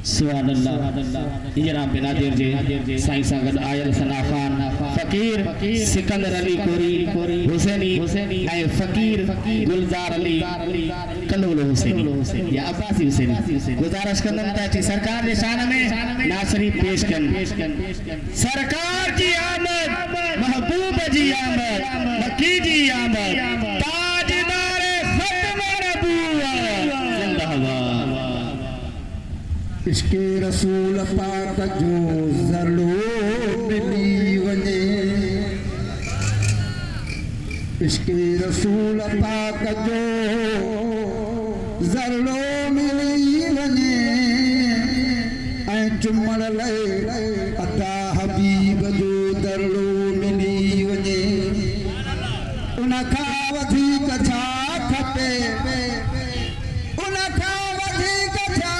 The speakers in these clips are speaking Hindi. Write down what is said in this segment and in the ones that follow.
सुभान अल्लाह इजराम बेनादिर जे साईं सागद आयल सना खान फकीर सिकंदर अली कोरी हुसैनी ऐं फकीर गुलजार अली कलोल हुसैनी या अब्बासी हुसैनी गुजारिश कंदम त सरकार जे शान में नासरी पेश कन सरकार जी आमद महबूब जी आमद मक्की जी आमद ताजदार खत्म नबूवत जिंदाबाद। इश्क़े रसूल पाक जो ज़रलो मिली वञे इश्क़े रसूल पाक जो ज़रलो मिली वञे ऐं चुमण लाइ अता हबीब जो दरलो मिली वञे उन खां वधीक छा खपे उन खां वधीक छा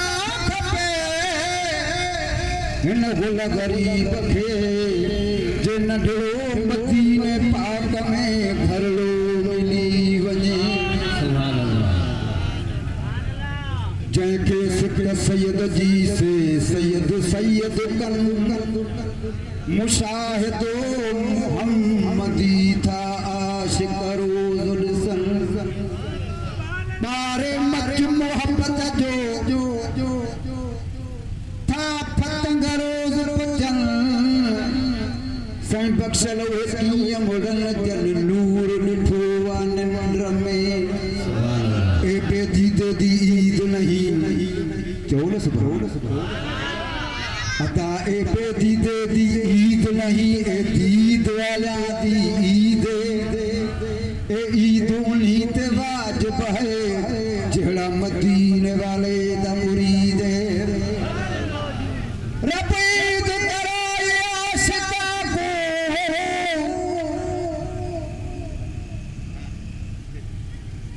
हिन गुल गरीब खे जे नंढड़ो मदीने पाक में भरलो मिली वञे जंहिंखे सिक सैयद जी से सैयद कन मुशाहिदो मुहम्मदी था आशिक रोज़ ॾिसनि ॿारे मच मोहब्बत जो साईं बख्शल कीअं मुड़न जन नूर ॾिठो निंड में ए बेदीदे दी ईद नहीं चौलस अता ए बेदीदे दी ईद नहीं ए दीद वाला दी ईद ए ईद उन्हीं ते वाजिब है जेड़ा मदीने वाले दा मुरीद रब ईद कराए आशिका को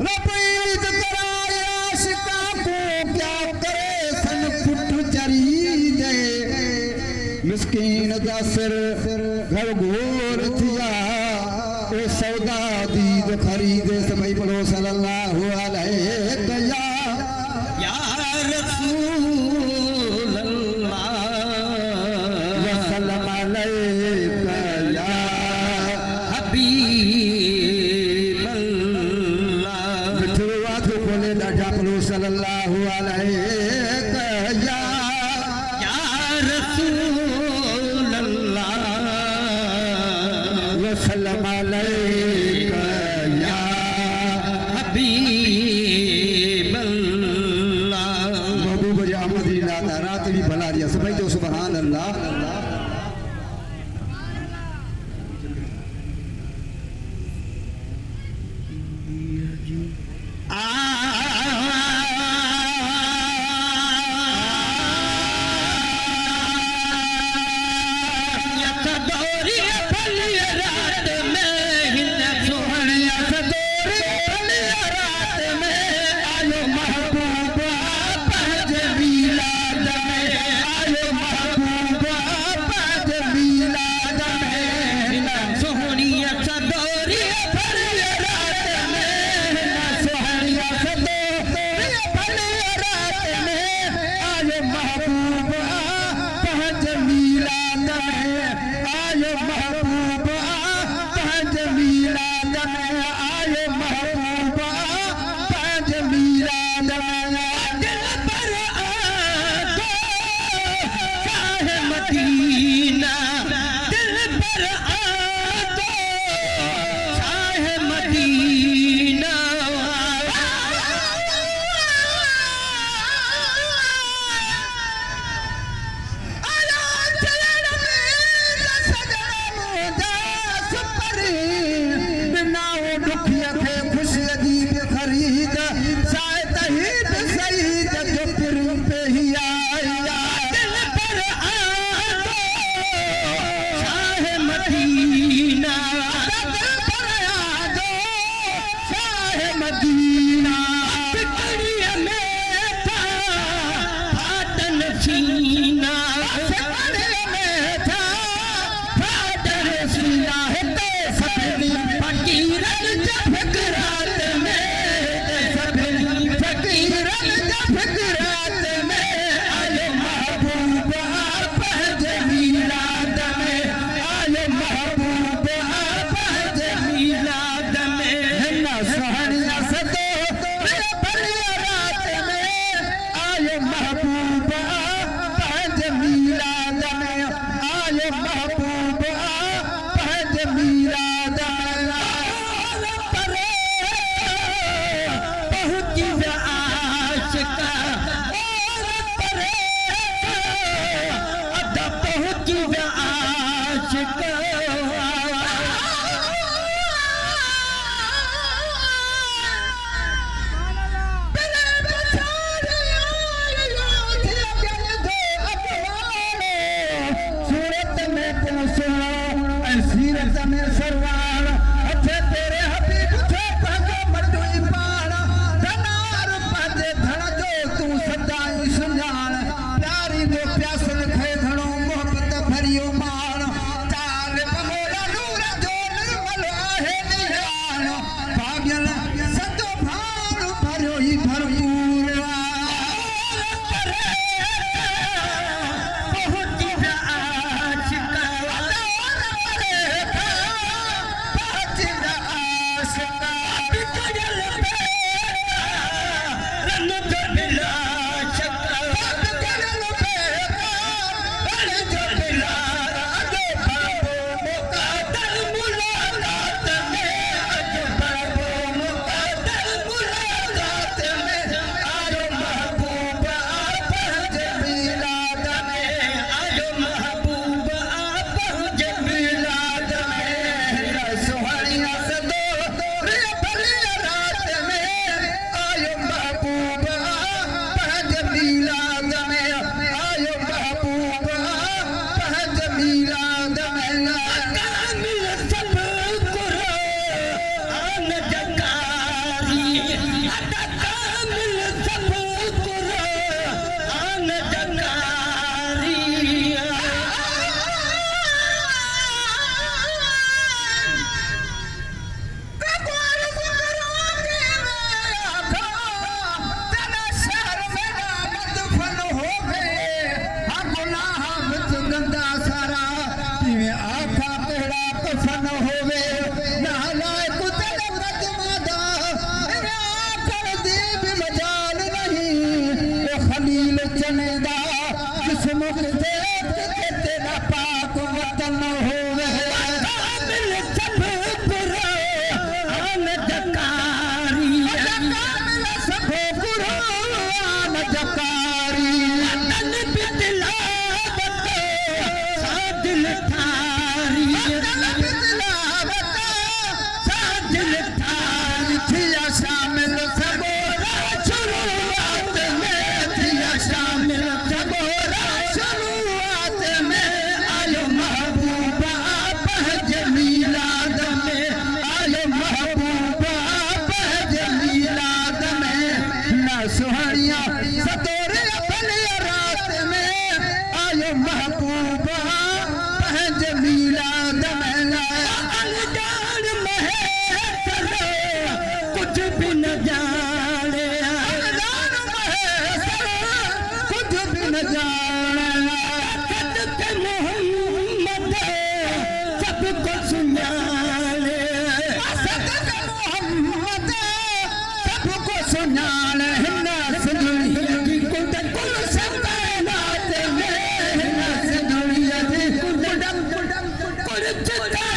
रब ईद कराए आशिका को क्या करे सन पुट चरी दे मिस्कीन दा सिर घर घोर थिया ए सौदा दीद खरीदे समय पढ़ो सल्लल्लाहु अलैहि या रसूल सल्लल्लाहु अलैहि या रसूल अल्लाह वसल्लम अलैका या हबीब अल्लाह महबूब जी अहमदी लाता रात भी भला दिया सभी तो सुभान अल्लाह Good